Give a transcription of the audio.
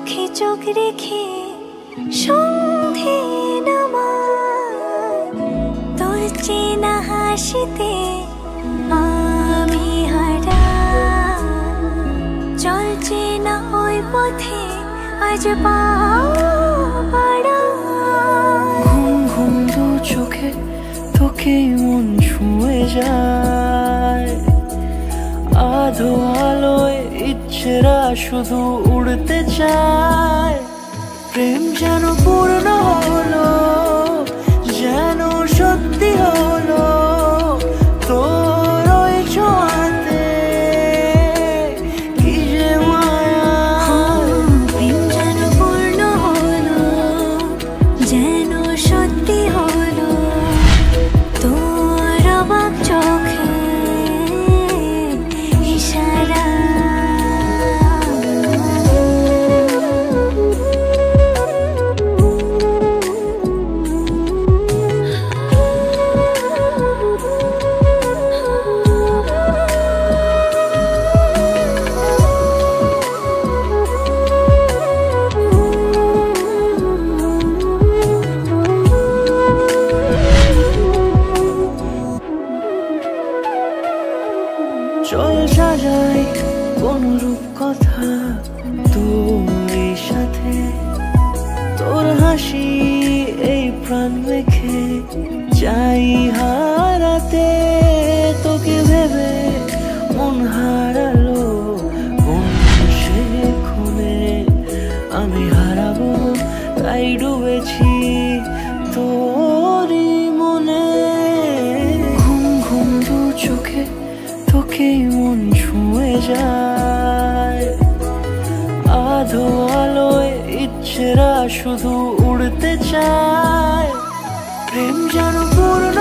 চোখে চোখ রেখে সন্ধে নামায় তোর চেনা হাসিতে আমি হারাই। চলছে না ওই পথে আজ পা বাড়াই। ঘুম ঘুম দু চোখে তোকে মন ছুঁয়ে যায়। আধো আলোয় ইচ্ছেরা শুধু উড়তে চায়। প্রেম যেন পূর্ণ হলো, যেন সত্যি হলো তোর ওই ছোঁয়াতে। কি যে মায়া, প্রেম যেন পূর্ণ হলো, যেন সত্যি হলো তোর অবাক চোখে ইশারা। চল সাজাই কোন রূপ কথা তোর সাথে। তোর হাসি এই প্রাণ মেখে চাই হারাতে। তোকে ভেবে মন হারালো কোন সে খুনে। আমি হারাবো তাই ডুবেছি তোরই মনে। ঘুম ঘুম দু চোখে তোকে মন ছুঁয়ে যায়। আধো আলোয় ইচ্ছেরা শুধু উড়তে চায়। প্রেম যেন পূর্ণ